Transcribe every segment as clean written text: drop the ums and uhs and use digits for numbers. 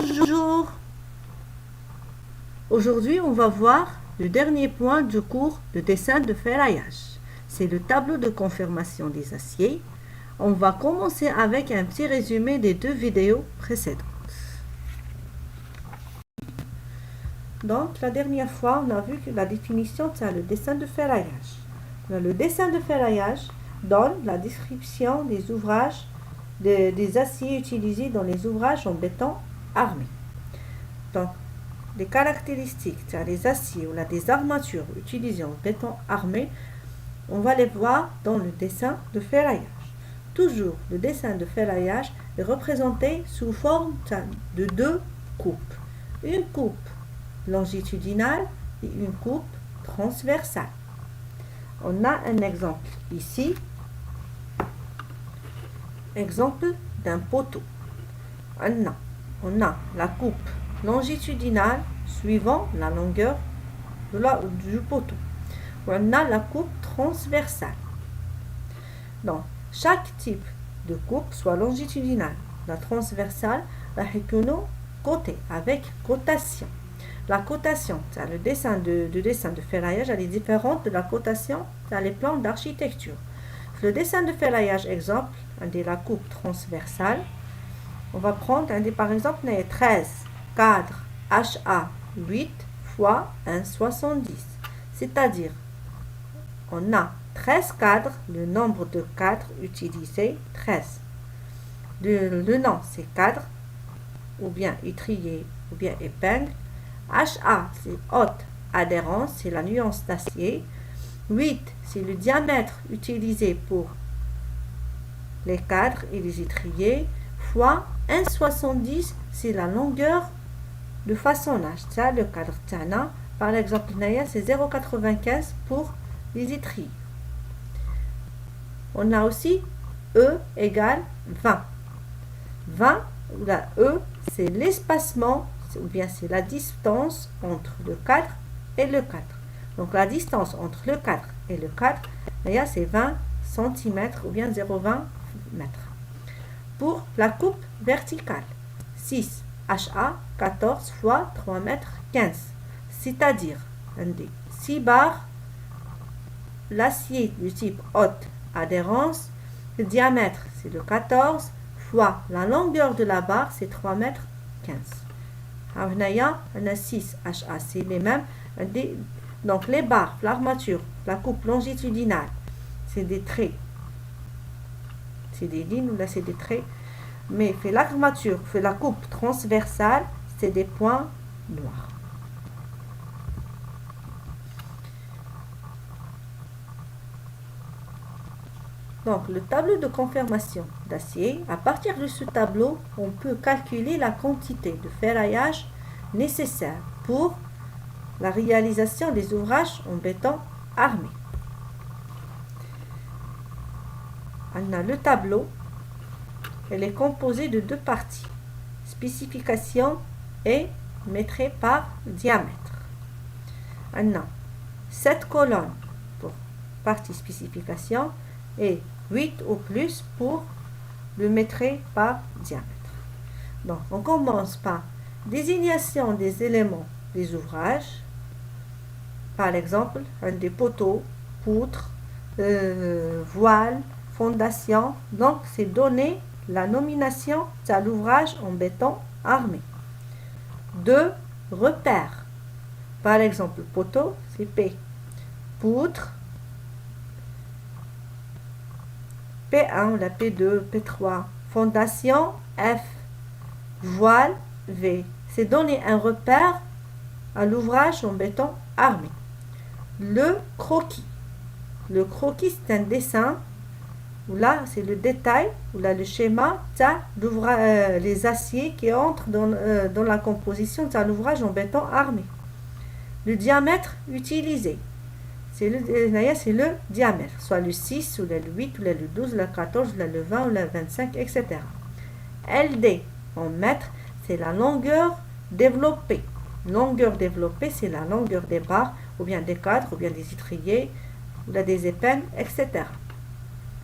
Bonjour. Aujourd'hui, on va voir le dernier point du cours de dessin de ferraillage. C'est le tableau de conformation des aciers. On va commencer avec un petit résumé des deux vidéos précédentes. Donc, la dernière fois, on a vu que la définition, c'est le dessin de ferraillage. Le dessin de ferraillage donne la description des ouvrages, des aciers utilisés dans les ouvrages en béton armé. Donc, les caractéristiques, c'est-à-dire les aciers ou des armatures utilisées en béton armé, on va les voir dans le dessin de ferraillage. Toujours, le dessin de ferraillage est représenté sous forme de deux coupes. Une coupe longitudinale et une coupe transversale. On a un exemple ici. Exemple d'un poteau. On a la coupe longitudinale suivant la longueur du poteau. On a la coupe transversale. Donc, chaque type de coupe, soit longitudinale, la transversale, la côté avec cotation. La cotation, c'est le dessin de ferraillage, elle est différente de la cotation dans les plans d'architecture. Le dessin de ferraillage, exemple, de la coupe transversale, on va prendre par exemple 13 cadres HA 8 fois 1,70. C'est-à-dire, on a 13 cadres, le nombre de cadres utilisés, 13. Le nom, c'est cadre, ou bien étrier, ou bien épingle. HA, c'est haute adhérence, c'est la nuance d'acier. 8, c'est le diamètre utilisé pour les cadres et les étriers, fois 1,70, c'est la longueur de façonnage. Ça, le cadre Tana, par exemple, c'est 0,95 pour les étriers. On a aussi E égale 20. 20, la E, c'est l'espacement, ou bien c'est la distance entre le cadre et le cadre. Donc la distance entre le cadre et le cadre, c'est 20 cm ou bien 0,20 m. Pour la coupe verticale, 6 HA 14 fois 3 m 15. C'est-à-dire, 6 barres, l'acier du type haute adhérence, le diamètre c'est le 14 fois la longueur de la barre, c'est 3 m 15. On a 6 HA, c'est les mêmes. Donc les barres, l'armature, la coupe longitudinale, c'est des traits. C'est des lignes ou là c'est des traits. Mais fait l'armature, fait la coupe transversale, c'est des points noirs. Donc le tableau de conformation d'acier, à partir de ce tableau, on peut calculer la quantité de ferraillage nécessaire pour la réalisation des ouvrages en béton armé. On a le tableau, elle est composée de deux parties, spécification et mètre par diamètre. On a 7 colonnes pour partie spécification et 8 ou plus pour le mètre par diamètre. Donc, on commence par désignation des éléments des ouvrages. Par exemple, des poteaux, poutres, voiles, fondations. Donc, c'est donner la nomination à l'ouvrage en béton armé. 2 repères. Par exemple, poteau, c'est P. Poutre, P1, la P2, P3. Fondation, F. Voile, V. C'est donner un repère à l'ouvrage en béton armé. Le croquis. Le croquis, c'est un dessin où là, c'est le détail, où là, le schéma, ça, les aciers qui entrent dans la composition de l'ouvrage en béton armé. Le diamètre utilisé. C'est le diamètre, soit le 6, ou le 8, ou le 12, ou le 14, ou le 20, ou le 25, etc. LD, en mètres, c'est la longueur développée. Longueur développée, c'est la longueur des barres, ou bien des cadres, ou bien des étriers, ou des épingles, etc.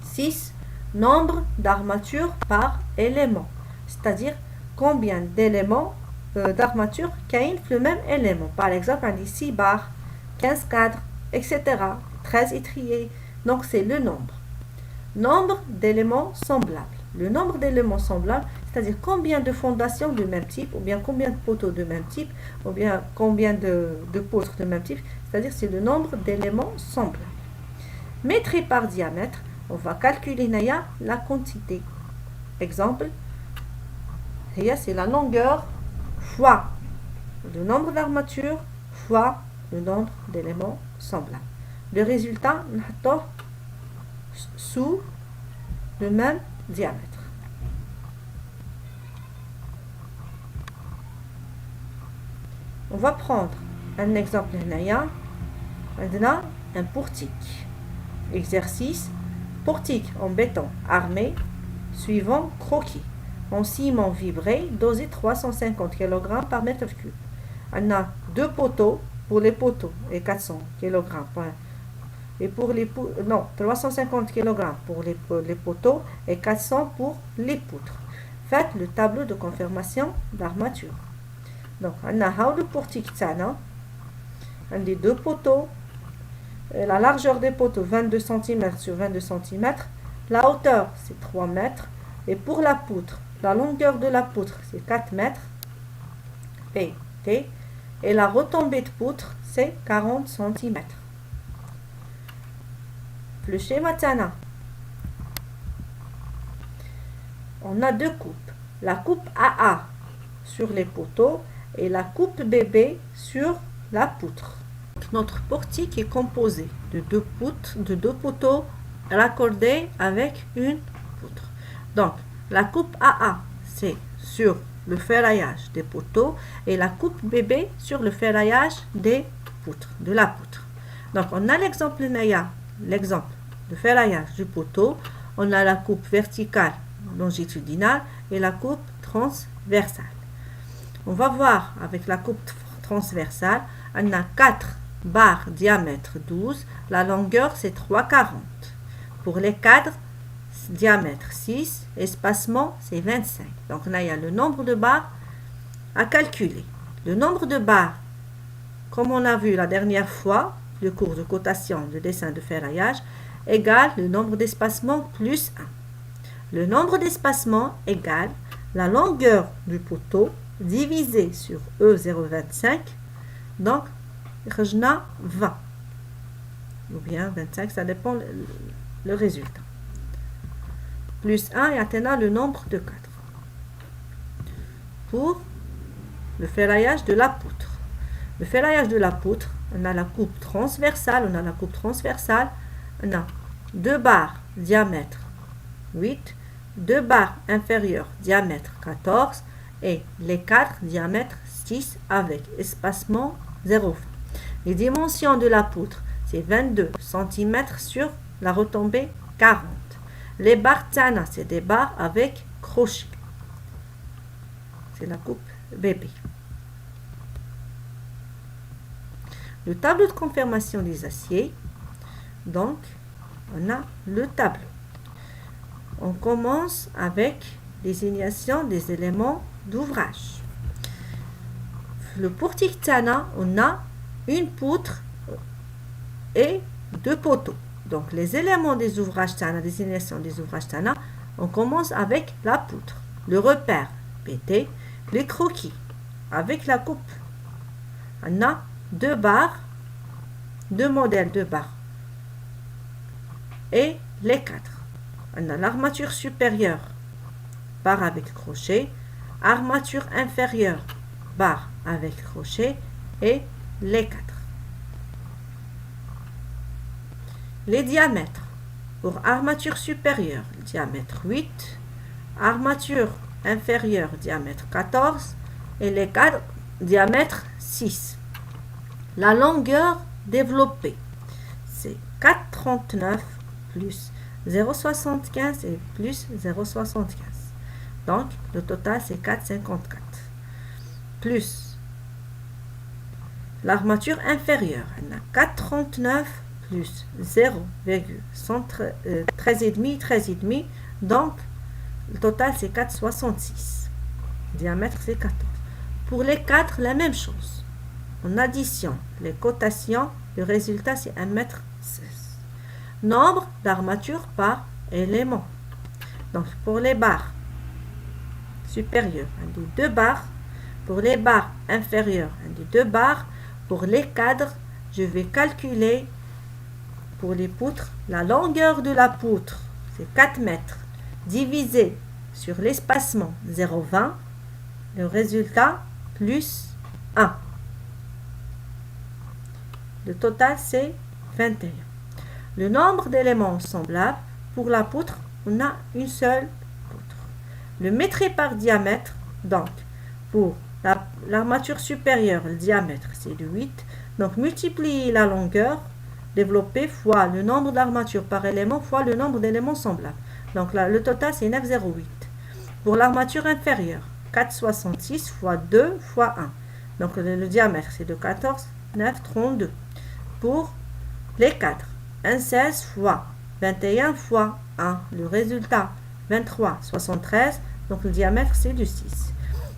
6. Nombre d'armatures par élément, c'est-à-dire combien d'éléments d'armature كاين في le même élément. Par exemple, on dit 6 barres, 15 cadres, etc. 13 étriers. Donc, c'est le nombre. Nombre d'éléments semblables. Le nombre d'éléments semblables, c'est-à-dire combien de fondations de même type, ou bien combien de poteaux de même type, ou bien combien de poutres de même type, c'est-à-dire c'est le nombre d'éléments semblables. Mètre par diamètre, on va calculer la quantité. Exemple, c'est la longueur fois le nombre d'armatures fois le nombre d'éléments semblables. Le résultat, sous le même diamètre. On va prendre un exemple. On a un portique. Exercice, portique en béton armé, suivant croquis. En ciment vibré, dosé 350 kg par mètre cube. On a deux poteaux pour les poteaux et 400 kg. Et pour les 350 kg pour les poteaux et 400 pour les poutres. Faites le tableau de confirmation d'armature. Donc, on a le portique tana. On a deux poteaux. La largeur des poteaux 22 cm sur 22 cm. La hauteur c'est 3 mètres. Et pour la poutre, la longueur de la poutre c'est 4 mètres. T. Et la retombée de poutre c'est 40 cm. Le schéma Tana. On a deux coupes. La coupe AA sur les poteaux et la coupe BB sur la poutre. Notre portique est composé de deux poteaux raccordés avec une poutre. Donc, la coupe AA, c'est sur le ferraillage des poteaux et la coupe BB sur le ferraillage des poutres, de la poutre. Donc, on a l'exemple de ferraillage du poteau. On a la coupe verticale longitudinale et la coupe transversale. On va voir avec la coupe transversale, on a 4 barres diamètre 12, la longueur c'est 3,40. Pour les cadres, diamètre 6, espacement c'est 25. Donc là il y a le nombre de barres à calculer. Le nombre de barres, comme on a vu la dernière fois, le cours de cotation de dessin de ferraillage, égale le nombre d'espacements plus 1. Le nombre d'espacements égale la longueur du poteau divisé sur E0,25. Donc, on a 20. Ou bien 25, ça dépend le résultat. Plus 1 et atteint le nombre de cadres. Pour le ferraillage de la poutre. Le ferraillage de la poutre, on a la coupe transversale. On a 2 barres diamètre 8, 2 barres inférieures diamètre 14 et les 4 diamètre 6 avec espacement 0,20. Les dimensions de la poutre, c'est 22 cm sur la retombée 40. Les barres Tana, c'est des barres avec crochet. C'est la coupe bébé. Le tableau de confirmation des aciers. Donc, on a le tableau. On commence avec désignation des éléments d'ouvrage. Le portique Tana, on a une poutre et 2 poteaux. Donc, les éléments des ouvrages Tana, désignation des ouvrages Tana, on commence avec la poutre. Le repère PT, les croquis avec la coupe. On a 2 barres, 2 modèles de barres et les 4. On a l'armature supérieure, barre avec crochet, armature inférieure, barre avec crochet et les 4. Les diamètres. Pour armature supérieure, diamètre 8, armature inférieure, diamètre 14 et les cadres, diamètre 6. La longueur développée, c'est 4,39 plus 0,75 et plus 0,75. Donc, le total, c'est 4,54. Plus l'armature inférieure, on a 4,39 plus 0,13,5, donc le total c'est 4,66. Diamètre c'est 14. Pour les 4, la même chose. On additionne les cotations, le résultat c'est 1,16 m. Nombre d'armatures par élément. Donc pour les barres supérieures, on dit 2 barres. Pour les barres inférieures, on dit 2 barres. Pour les cadres, je vais calculer pour les poutres la longueur de la poutre, c'est 4 mètres, divisé sur l'espacement 0,20, le résultat plus 1. Le total c'est 21. Le nombre d'éléments semblables, pour la poutre, on a une seule poutre. Le mètre par diamètre, donc pour l'armature supérieure, le diamètre c'est de 8, donc multiplier la longueur développée fois le nombre d'armatures par élément fois le nombre d'éléments semblables. Donc là, le total c'est 9,08. Pour l'armature inférieure, 4,66 fois 2 fois 1. Donc le diamètre c'est de 14, 9, 32. Pour les cadres, 1,16 fois 21 fois 1. Le résultat, 23,73. Donc le diamètre c'est de 6.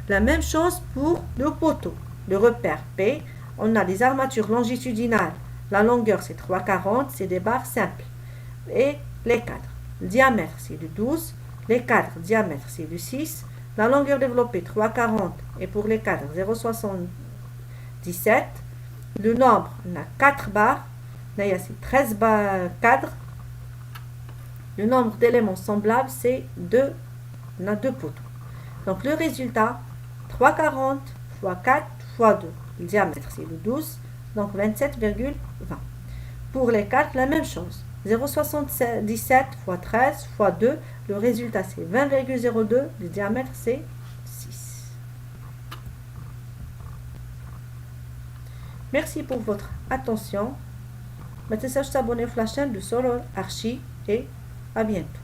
La même chose pour le poteau. Le repère P, on a des armatures longitudinales. La longueur c'est 3,40, c'est des barres simples. Et les cadres. Le diamètre c'est de 12. Les cadres, diamètre c'est de 6. La longueur développée 3,40 et pour les cadres 0,77. Le nombre, on a 4 barres. Là, il y a 13 cadres. Le nombre d'éléments semblables, c'est 2. On a 2 poteaux. Donc le résultat, 3,40 fois 4 fois 2. Le diamètre, c'est le 12. Donc 27,20. Pour les 4, la même chose. 0,77 fois 13 fois 2. Le résultat, c'est 20,02. Le diamètre, c'est 6. Merci pour votre attention. Ne t'abonnez pas à la chaîne de Soror Archi et à bientôt.